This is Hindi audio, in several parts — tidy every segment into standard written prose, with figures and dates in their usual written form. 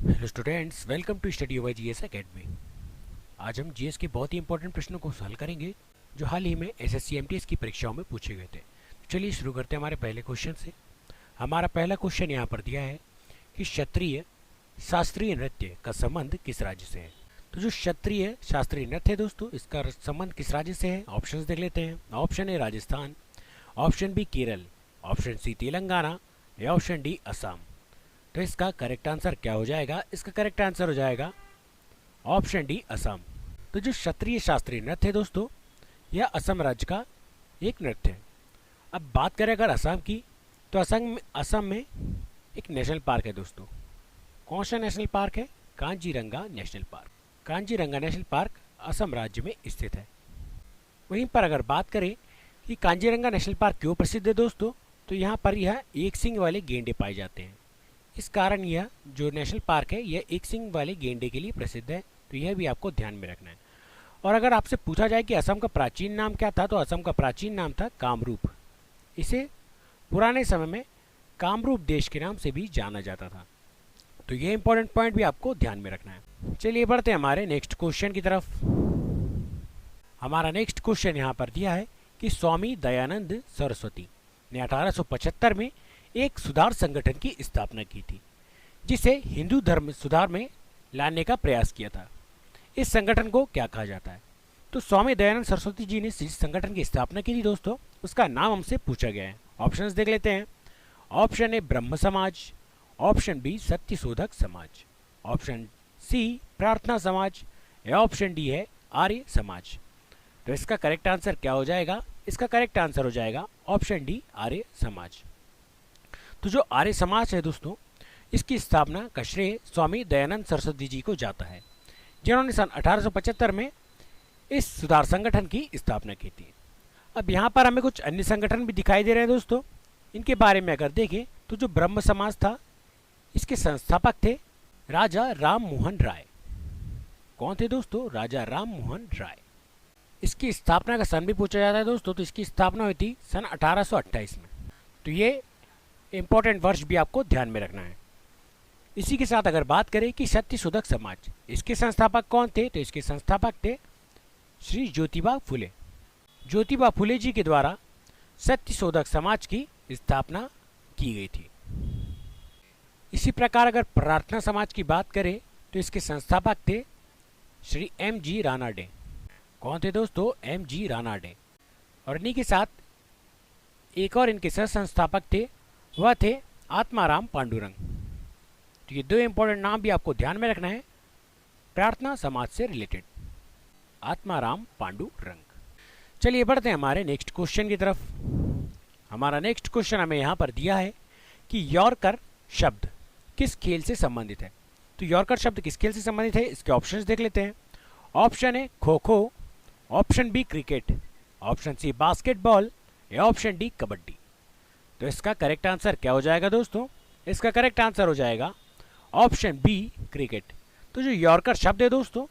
Hello students, welcome to study over GS academy. आज हम जीएस के बहुत ही इंपॉर्टेंट प्रश्नों को हल करेंगे जो हाल ही में एसएससी एमटीएस की परीक्षाओं में पूछे गए थे। तो चलिए शुरू करते हैं हमारे पहले क्वेश्चन से। हमारा पहला क्वेश्चन यहाँ पर दिया है कि क्षत्रिय शास्त्रीय नृत्य का संबंध किस राज्य से है। तो जो क्षत्रिय शास्त्रीय नृत्य है दोस्तों, इसका संबंध किस राज्य से है? ऑप्शन देख लेते हैं। Option A Rajasthan, option B Kerala, option C Telangana या ऑप्शन डी असम। तो इसका करेक्ट आंसर क्या हो जाएगा? इसका करेक्ट आंसर हो जाएगा ऑप्शन डी असम। तो जो क्षत्रिय शास्त्रीय नृत्य है दोस्तों, यह असम राज्य का एक नृत्य है। अब बात करें अगर असम की, तो असम में एक नेशनल पार्क है दोस्तों। कौन सा नेशनल पार्क है? Kaziranga national park. Kaziranga national park Assam राज्य में स्थित है। वहीं पर अगर बात करें कि कांजीरंगा नेशनल पार्क क्यों प्रसिद्ध है दोस्तों, तो यहाँ पर यह एक सींग वाले गेंडे पाए जाते हैं। इस कारण यह जो नेशनल पार्क है यह एक सींग वाले गेंडे के लिए प्रसिद्ध है। तो यह भी आपको ध्यान में रखना है। और अगर आपसे पूछा जाए कि असम का प्राचीन नाम क्या था, तो असम का प्राचीन नाम था कामरूप। इसे पुराने समय में कामरूप देश के नाम से भी जाना जाता था। तो ये इंपॉर्टेंट पॉइंट भी आपको ध्यान में रखना है। चलिए बढ़ते हैं हमारे नेक्स्ट क्वेश्चन की तरफ। हमारा नेक्स्ट क्वेश्चन यहाँ पर दिया है कि स्वामी दयानंद सरस्वती ने 1875 में एक सुधार संगठन की स्थापना की थी, जिसे हिंदू धर्म सुधार में लाने का प्रयास किया था। इस संगठन को क्या कहा जाता है? तो स्वामी दयानंद सरस्वती जी ने जिस संगठन की स्थापना की थी दोस्तों, उसका नाम हमसे पूछा गया है। ऑप्शंस देख लेते हैं। ऑप्शन ए ब्रह्म समाज, option B Satyashodhak Samaj, option C प्रार्थना समाज या ऑप्शन डी है आर्य समाज। तो इसका करेक्ट आंसर क्या हो जाएगा? इसका करेक्ट आंसर हो जाएगा ऑप्शन डी आर्य समाज। तो जो आर्य समाज है दोस्तों, इसकी स्थापना का श्रेय स्वामी दयानंद सरस्वती जी को जाता है, जिन्होंने सन 1875 में इस सुधार संगठन की स्थापना की थी। अब यहाँ पर हमें कुछ अन्य संगठन भी दिखाई दे रहे हैं दोस्तों। इनके बारे में अगर देखें तो जो ब्रह्म समाज था, इसके संस्थापक थे राजा राम मोहन राय। कौन थे दोस्तों? राजा राम मोहन राय। इसकी स्थापना का सन भी पूछा जाता है दोस्तों, तो इसकी स्थापना हुई थी सन 1828 में। तो ये इंपॉर्टेंट वर्ष भी आपको ध्यान में रखना है। इसी के साथ अगर बात करें कि सत्यशोधक समाज, इसके संस्थापक कौन थे, तो इसके संस्थापक थे श्री ज्योतिबा फुले। ज्योतिबा फुले जी के द्वारा सत्यशोधक समाज की स्थापना की गई थी। इसी प्रकार अगर प्रार्थना समाज की बात करें, तो इसके संस्थापक थे श्री एम जी रानाडे। कौन थे दोस्तों? M G Ranade. और इन्हीं के साथ एक और इनके सह संस्थापक थे, वह थे आत्माराम पांडुरंग। तो ये दो इंपॉर्टेंट नाम भी आपको ध्यान में रखना है प्रार्थना समाज से रिलेटेड, आत्माराम पांडुरंग। चलिए बढ़ते हैं हमारे नेक्स्ट क्वेश्चन की तरफ। हमारा नेक्स्ट क्वेश्चन हमें यहाँ पर दिया है कि यॉर्कर शब्द किस खेल से संबंधित है। तो यॉर्कर शब्द किस खेल से संबंधित है, इसके ऑप्शंस देख लेते हैं। Option A kho kho, option B cricket, option C basketball या ऑप्शन डी कबड्डी। तो इसका करेक्ट आंसर क्या हो जाएगा दोस्तों? इसका करेक्ट आंसर हो जाएगा ऑप्शन बी क्रिकेट। तो जो यॉर्कर शब्द है दोस्तों,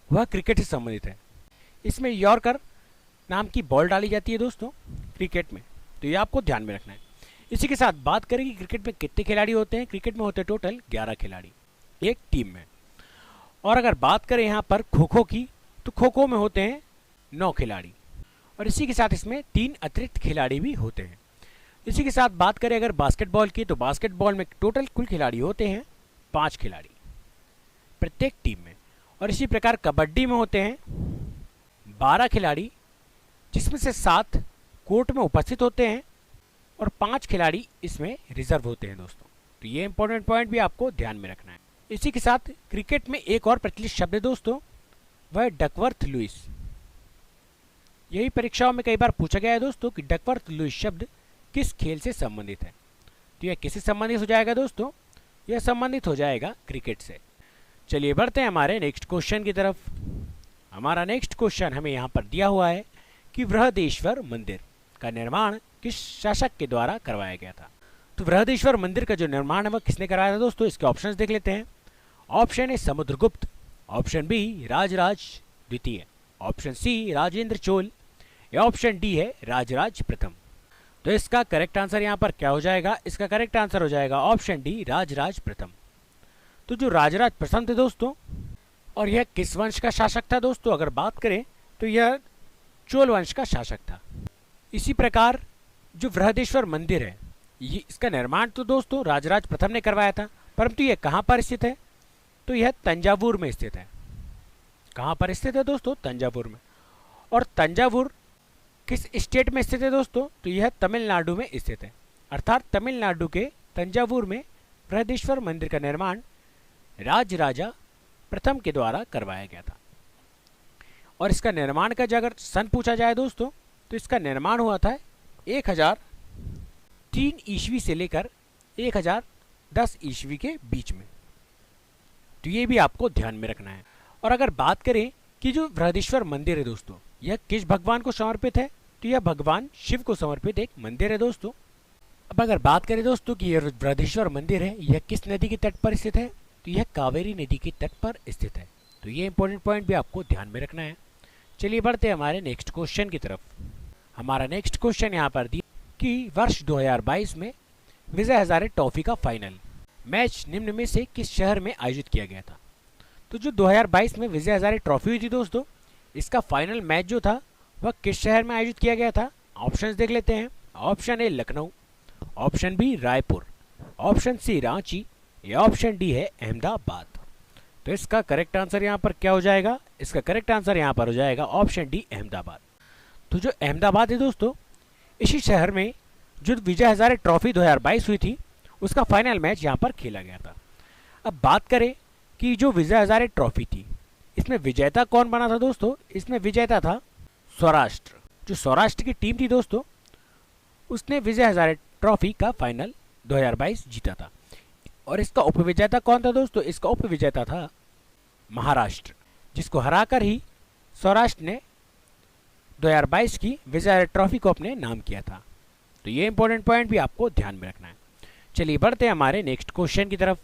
वह क्रिकेट से संबंधित है। इसमें यॉर्कर नाम की बॉल डाली जाती है दोस्तों क्रिकेट में। तो ये आपको ध्यान में रखना है। इसी के साथ बात करें कि क्रिकेट में कितने खिलाड़ी होते हैं। क्रिकेट में होते हैं टोटल 11 खिलाड़ी एक टीम में। और अगर बात करें यहाँ पर खो खो की, तो खो खो में होते हैं 9 खिलाड़ी। और इसी के साथ इसमें 3 अतिरिक्त खिलाड़ी भी होते हैं। इसी के साथ बात करें अगर बास्केटबॉल की, तो बास्केटबॉल में टोटल कुल खिलाड़ी होते हैं 5 खिलाड़ी प्रत्येक टीम में। और इसी प्रकार कबड्डी में होते हैं 12 खिलाड़ी, जिसमें से 7 कोर्ट में उपस्थित होते हैं और 5 खिलाड़ी इसमें रिजर्व होते हैं दोस्तों। तो ये इंपॉर्टेंट पॉइंट भी आपको ध्यान में रखना है। इसी के साथ क्रिकेट में एक और प्रचलित शब्द है दोस्तों, वह डकवर्थ लुइस। यही परीक्षाओं में कई बार पूछा गया है दोस्तों कि डकवर्थ लुइस शब्द किस खेल से संबंधित है। तो यह किससे संबंधित हो जाएगा दोस्तों? यह संबंधित हो जाएगा क्रिकेट से। चलिए बढ़ते हैं हमारे नेक्स्ट क्वेश्चन की तरफ। हमारा नेक्स्ट क्वेश्चन हमें यहाँ पर दिया हुआ है कि बृहदेश्वर मंदिर का निर्माण किस शासक के द्वारा करवाया गया था। तो बृहदेश्वर मंदिर का जो निर्माण है वह किसने करवाया था दोस्तों? इसके ऑप्शंस देख लेते हैं। Option A Samudragupta, option B Rajaraja द्वितीय, ऑप्शन सी राजेंद्र चोल या ऑप्शन डी है राजराज प्रथम। तो इसका करेक्ट आंसर यहाँ पर क्या हो जाएगा? इसका करेक्ट आंसर हो जाएगा ऑप्शन डी राजराज प्रथम। तो जो राजराज प्रथम थे दोस्तों, और यह किस वंश का शासक था दोस्तों? अगर बात करें तो यह चोल वंश का शासक था। इसी प्रकार जो बृहदेश्वर मंदिर है, ये इसका निर्माण तो दोस्तों राजराज प्रथम ने करवाया था, परंतु यह कहाँ पर स्थित है? तो यह तंजावुर में स्थित है। कहाँ पर स्थित है दोस्तों? तंजावुर में। और तंजावुर किस स्टेट में स्थित है दोस्तों? तो यह तमिलनाडु में स्थित है। अर्थात तमिलनाडु के तंजावुर में बृहदेश्वर मंदिर का निर्माण राजराजा प्रथम के द्वारा करवाया गया था। और इसका निर्माण का अगर सन पूछा जाए दोस्तों, तो इसका निर्माण हुआ था 1003 ईस्वी से लेकर 1010 ईस्वी के बीच में। तो ये भी आपको ध्यान में रखना है। और अगर बात करें कि जो बृहदेश्वर मंदिर है दोस्तों, यह किस भगवान को समर्पित है? तो यह भगवान शिव को समर्पित एक मंदिर है दोस्तों। अब अगर बात करें दोस्तों कि यह बृहदेश्वर मंदिर है, यह किस नदी के तट पर स्थित है? तो यह कावेरी नदी के तट पर स्थित है। तो ये इंपॉर्टेंट पॉइंट भी आपको ध्यान में रखना है। चलिए बढ़ते हैं हमारे नेक्स्ट क्वेश्चन की तरफ। हमारा नेक्स्ट क्वेश्चन यहाँ पर दिया कि वर्ष 2022 में विजय हजारे ट्रॉफी का फाइनल मैच निम्न में से किस शहर में आयोजित किया गया था? तो जो 2022 में विजय हजारे ट्रॉफी हुई थी दोस्तों, इसका फाइनल मैच जो था वह किस शहर में आयोजित किया गया था? ऑप्शंस देख लेते हैं। Option A Lucknow, option B Raipur, option C Ranchi, या ऑप्शन डी है अहमदाबाद। तो इसका करेक्ट आंसर यहाँ पर क्या हो जाएगा? इसका करेक्ट आंसर यहाँ पर हो जाएगा ऑप्शन डी अहमदाबाद। तो जो अहमदाबाद है दोस्तों, इसी शहर में जो विजय हजारे ट्रॉफी 2022 हुई थी, उसका फाइनल मैच यहाँ पर खेला गया था। अब बात करें कि जो विजय हजारे ट्रॉफी थी, इसमें विजेता कौन बना था दोस्तों? इसमें विजेता था सौराष्ट्र। जो सौराष्ट्र की टीम थी दोस्तों, उसने विजय हजारे ट्रॉफी का फाइनल 2022 जीता था। और इसका उपविजेता कौन था दोस्तों? इसका उपविजेता था महाराष्ट्र, जिसको हराकर ही सौराष्ट्र ने 2022 की विजय ट्रॉफी को अपने नाम किया था। तो ये इंपॉर्टेंट पॉइंट भी आपको ध्यान में रखना है। चलिए बढ़ते हैं हमारे नेक्स्ट क्वेश्चन की तरफ।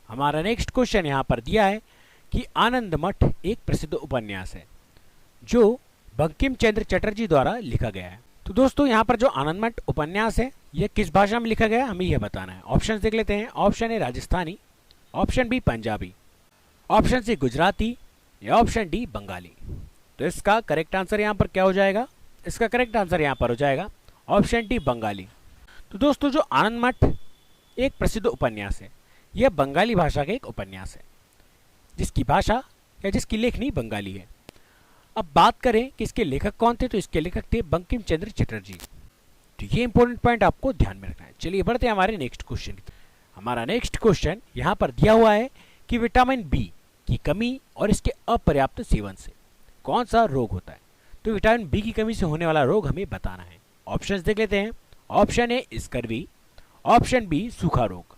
हमारा नेक्स्ट क्वेश्चन यहाँ पर दिया है कि आनंद मठ एक प्रसिद्ध उपन्यास है जो बंकिम चंद्र चटर्जी द्वारा लिखा गया है। तो दोस्तों यहाँ पर जो आनंद मठ उपन्यास है, यह किस भाषा में लिखा गया है, हमें यह बताना है। ऑप्शन देख लेते हैं। Option A Rajasthani, option B Punjabi, option C Gujarati, या ऑप्शन डी बंगाली। तो इसका करेक्ट आंसर यहाँ पर क्या हो जाएगा? इसका करेक्ट आंसर यहाँ पर हो जाएगा ऑप्शन डी बंगाली। तो दोस्तों जो आनंद मठ एक प्रसिद्ध उपन्यास है, यह बंगाली भाषा का एक उपन्यास है, जिसकी भाषा या जिसकी लेखनी बंगाली है। अब बात करें कि इसके लेखक कौन थे, तो इसके लेखक थे बंकिम चंद्र चटर्जी। तो ये इंपॉर्टेंट पॉइंट आपको ध्यान में रखना है। चलिए बढ़ते हैं हमारे नेक्स्ट क्वेश्चन की तरफ। हमारा नेक्स्ट क्वेश्चन यहाँ पर दिया हुआ है कि विटामिन बी की कमी और इसके अपर्याप्त सेवन से कौन सा रोग होता है? तो विटामिन बी की कमी से होने वाला रोग हमें बताना है। ऑप्शंस देख लेते हैं। Option A scurvy, option B सूखा रोग,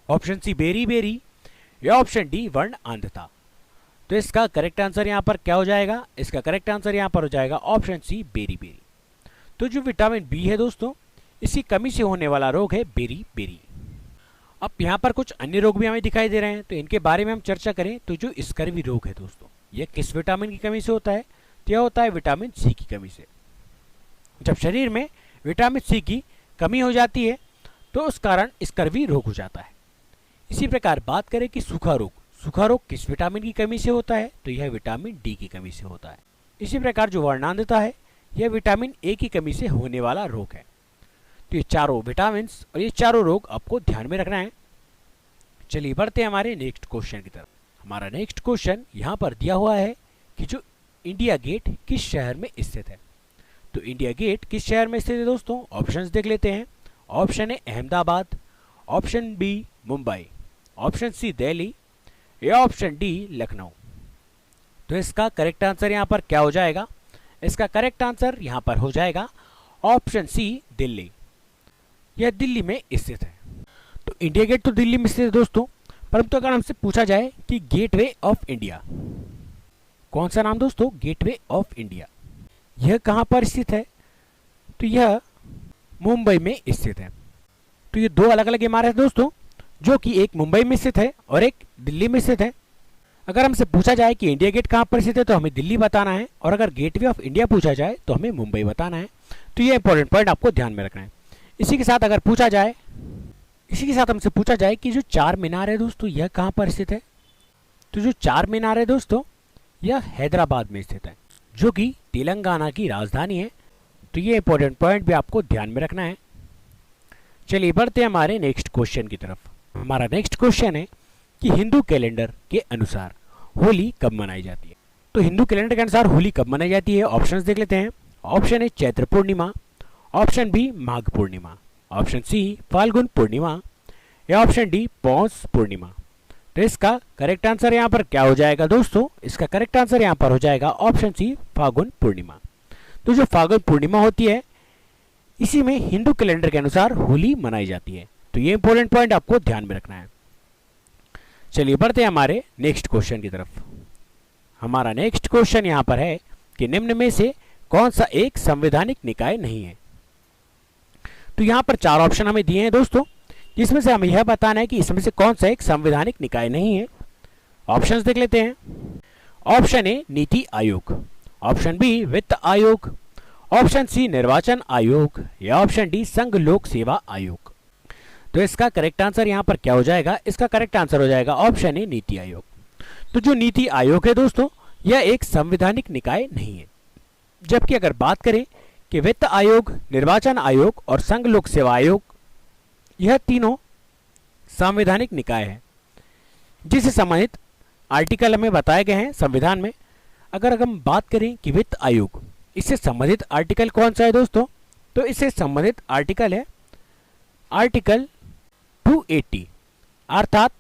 ऑप्शन सी बेरी बेरी, या ऑप्शन डी वर्ण अंधता। तो इसका करेक्ट आंसर यहाँ पर क्या हो जाएगा? इसका करेक्ट आंसर यहाँ पर हो जाएगा ऑप्शन सी बेरी बेरी। तो जो विटामिन बी है दोस्तों, इसकी कमी से होने वाला रोग है बेरी बेरी। अब यहाँ पर कुछ अन्य रोग भी हमें दिखाई दे रहे हैं, तो इनके बारे में हम चर्चा करें। तो जो स्कर्वी रोग है दोस्तों, यह किस विटामिन की कमी से होता है? तो यह होता है विटामिन सी की कमी से। जब शरीर में विटामिन सी की कमी हो जाती है तो उस कारण स्कर्वी रोग हो जाता है। इसी प्रकार बात करें कि सूखा रोग किस विटामिन की कमी से होता है? तो यह विटामिन डी की कमी से होता है। इसी प्रकार जो वर्णांधता है, यह विटामिन ए की कमी से होने वाला रोग है। तो ये चारों विटामिन और ये चारों रोग आपको ध्यान में रखना है। चलिए बढ़ते हैं हमारे नेक्स्ट क्वेश्चन की तरफ। हमारा नेक्स्ट क्वेश्चन यहाँ पर दिया हुआ है कि जो इंडिया गेट किस शहर में स्थित है? तो इंडिया गेट किस शहर में स्थित है दोस्तों? ऑप्शंस देख लेते हैं। Option A Ahmedabad, option B Mumbai, option C Delhi, या ऑप्शन डी लखनऊ। तो इसका करेक्ट आंसर यहाँ पर क्या हो जाएगा? इसका करेक्ट आंसर यहाँ पर हो जाएगा ऑप्शन सी दिल्ली। यह दिल्ली में स्थित है। तो इंडिया गेट तो दिल्ली में स्थित है दोस्तों, परंतु अगर हमसे पूछा जाए कि गेटवे ऑफ इंडिया, कौन सा नाम दोस्तों? गेटवे ऑफ इंडिया, यह कहां पर स्थित है? तो यह मुंबई में स्थित है। तो ये दो अलग अलग इमारत है दोस्तों, जो कि एक मुंबई में स्थित है और एक दिल्ली में स्थित है। अगर हमसे पूछा जाए कि इंडिया गेट कहां पर स्थित है, तो हमें दिल्ली बताना है, और अगर गेटवे ऑफ इंडिया पूछा जाए तो हमें मुंबई बताना है। तो ये इंपॉर्टेंट पॉइंट आपको ध्यान में रखना है। इसी के साथ अगर पूछा जाए इसी के साथ हमसे पूछा जाए कि जो चार मीनार है दोस्तों यह कहाँ पर स्थित है। तो जो चार मीनार है दोस्तों यह हैदराबाद में स्थित है, जो कि तेलंगाना की राजधानी है। तो ये इंपॉर्टेंट पॉइंट भी आपको ध्यान में रखना है। चलिए बढ़ते हैं हमारे नेक्स्ट क्वेश्चन की तरफ। हमारा नेक्स्ट क्वेश्चन है कि हिंदू कैलेंडर के अनुसार होली कब मनाई जाती है। तो हिंदू कैलेंडर के अनुसार होली कब मनाई जाती है, ऑप्शंस देख लेते हैं। Option A Chaitra Purnima, option B Magh Purnima, option C Phalgun Purnima या ऑप्शन डी पौष पूर्णिमा। तो इसका करेक्ट आंसर यहाँ पर क्या हो जाएगा दोस्तों, इसका करेक्ट आंसर यहाँ पर हो जाएगा ऑप्शन सी फाल्गुन पूर्णिमा। तो जो फाल्गुन पूर्णिमा होती है इसी में हिंदू कैलेंडर के अनुसार होली मनाई जाती है। तो ये इंपॉर्टेंट पॉइंट आपको ध्यान में रखना है। चलिए बढ़ते हैं हमारे नेक्स्ट क्वेश्चन की तरफ। हमारा नेक्स्ट क्वेश्चन यहाँ पर है कि निम्न में से कौन सा एक संवैधानिक निकाय नहीं है। तो यहाँ पर चार ऑप्शन हमें दिए हैं दोस्तों, जिसमें से हमें यह बताना है कि इसमें से कौन सा एक संवैधानिक निकाय नहीं है। ऑप्शंस देख लेते हैं। ऑप्शन ए नीति आयोग, ऑप्शन बी वित्त आयोग, ऑप्शन सी निर्वाचन आयोग या ऑप्शन डी संघ लोक सेवा आयोग। तो इसका करेक्ट आंसर यहाँ पर क्या हो जाएगा, इसका करेक्ट आंसर हो जाएगा ऑप्शन ए नीति आयोग। तो जो नीति आयोग है दोस्तों यह एक संवैधानिक निकाय नहीं है। जबकि अगर बात करें कि वित्त आयोग, निर्वाचन आयोग और संघ लोक सेवा आयोग यह तीनों संवैधानिक निकाय है, जिससे संबंधित आर्टिकल हमें बताए गए हैं संविधान में। अगर हम बात करें कि वित्त आयोग, इससे संबंधित आर्टिकल कौन सा है दोस्तों, तो इससे संबंधित आर्टिकल है आर्टिकल 280, अर्थात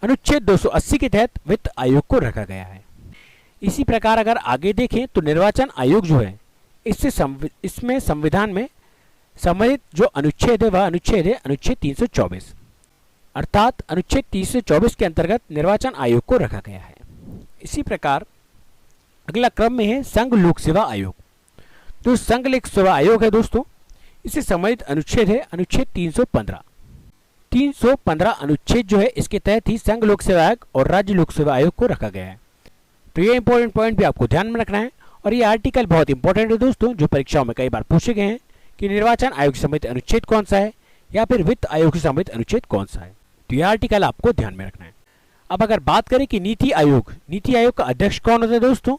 अनुच्छेद 280 के तहत वित्त आयोग को रखा गया है। इसी प्रकार अगर आगे देखें तो निर्वाचन आयोग जो है इसमें संविधान में संबंधित जो अनुच्छेद है वह अनुच्छेद है अनुच्छेद 324, अर्थात अनुच्छेद 324 के अंतर्गत निर्वाचन आयोग को रखा गया है। इसी प्रकार अगला क्रम में है संघ लोक सेवा आयोग। तो संघ लोक सेवा आयोग है दोस्तों, इससे संबंधित अनुच्छेद है अनुच्छेद 315 अनुच्छेद जो है इसके तहत ही संघ लोक सेवा आयोग और राज्य लोक सेवा आयोग को रखा गया है। तो ये इंपॉर्टेंट पॉइंट भी आपको ध्यान में रखना है। और ये आर्टिकल बहुत इंपॉर्टेंट है दोस्तों, जो परीक्षाओं में कई बार पूछे गए हैं कि निर्वाचन आयोग से संबंधित अनुच्छेद कौन सा है या फिर वित्त आयोग से संबंधित अनुच्छेद कौन सा है। तो यह आर्टिकल आपको ध्यान में रखना है। अब अगर बात करें कि नीति आयोग का अध्यक्ष कौन होता है दोस्तों,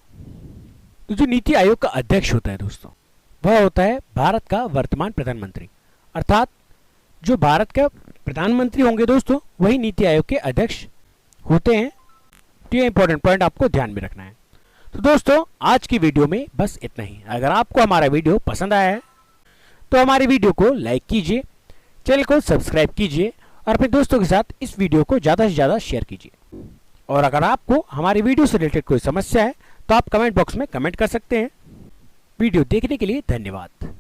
तो जो नीति आयोग का अध्यक्ष होता है दोस्तों वह होता है भारत का वर्तमान प्रधानमंत्री, अर्थात जो भारत का प्रधानमंत्री होंगे दोस्तों वही नीति आयोग के अध्यक्ष होते हैं। तो ये इंपॉर्टेंट पॉइंट आपको ध्यान में रखना है। तो दोस्तों आज की वीडियो में बस इतना ही। अगर आपको हमारा वीडियो पसंद आया है तो हमारे वीडियो को लाइक कीजिए, चैनल को सब्सक्राइब कीजिए और अपने दोस्तों के साथ इस वीडियो को ज़्यादा से ज़्यादा शेयर कीजिए। और अगर आपको हमारी वीडियो से रिलेटेड कोई समस्या है तो आप कमेंट बॉक्स में कमेंट कर सकते हैं। वीडियो देखने के लिए धन्यवाद।